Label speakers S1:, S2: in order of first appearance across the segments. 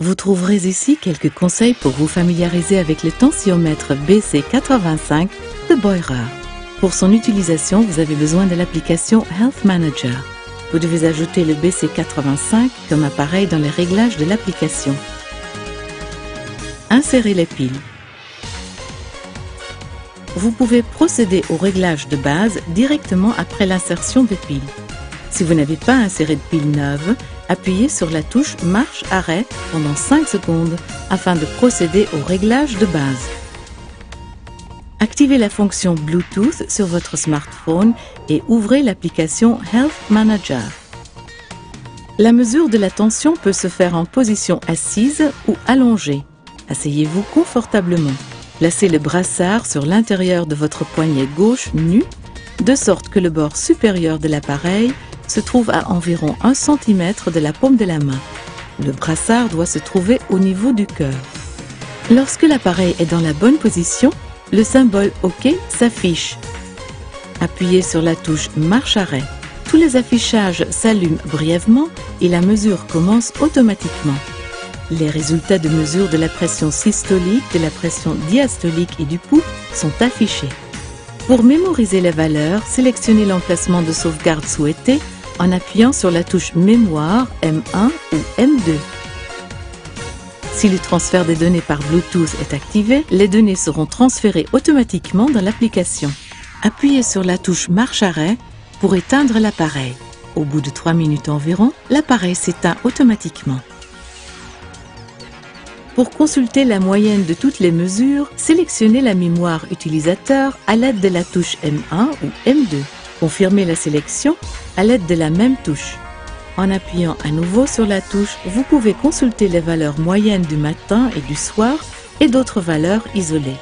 S1: Vous trouverez ici quelques conseils pour vous familiariser avec le tensiomètre BC85 de Beurer. Pour son utilisation, vous avez besoin de l'application Health Manager. Vous devez ajouter le BC85 comme appareil dans les réglages de l'application. Insérez les piles. Vous pouvez procéder au réglage de base directement après l'insertion des piles. Si vous n'avez pas inséré de piles neuves, appuyez sur la touche marche-arrêt pendant 5 secondes afin de procéder au réglage de base. Activez la fonction Bluetooth sur votre smartphone et ouvrez l'application Health Manager. La mesure de la tension peut se faire en position assise ou allongée. Asseyez-vous confortablement. Placez le brassard sur l'intérieur de votre poignet gauche nu, de sorte que le bord supérieur de l'appareil se trouve à environ 1 cm de la paume de la main. Le brassard doit se trouver au niveau du cœur. Lorsque l'appareil est dans la bonne position, le symbole OK s'affiche. Appuyez sur la touche marche-arrêt. Tous les affichages s'allument brièvement et la mesure commence automatiquement. Les résultats de mesure de la pression systolique, de la pression diastolique et du pouls sont affichés. Pour mémoriser les valeurs, sélectionnez l'emplacement de sauvegarde souhaité en appuyant sur la touche Mémoire M1 ou M2. Si le transfert des données par Bluetooth est activé, les données seront transférées automatiquement dans l'application. Appuyez sur la touche marche-arrêt pour éteindre l'appareil. Au bout de 3 minutes environ, l'appareil s'éteint automatiquement. Pour consulter la moyenne de toutes les mesures, sélectionnez la mémoire utilisateur à l'aide de la touche M1 ou M2. Confirmez la sélection à l'aide de la même touche. En appuyant à nouveau sur la touche, vous pouvez consulter les valeurs moyennes du matin et du soir et d'autres valeurs isolées.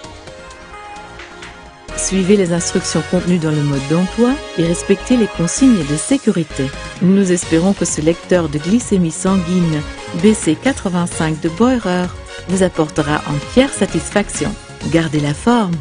S1: Suivez les instructions contenues dans le mode d'emploi et respectez les consignes de sécurité. Nous espérons que ce lecteur de glycémie sanguine BC85 de Beurer vous apportera entière satisfaction. Gardez la forme!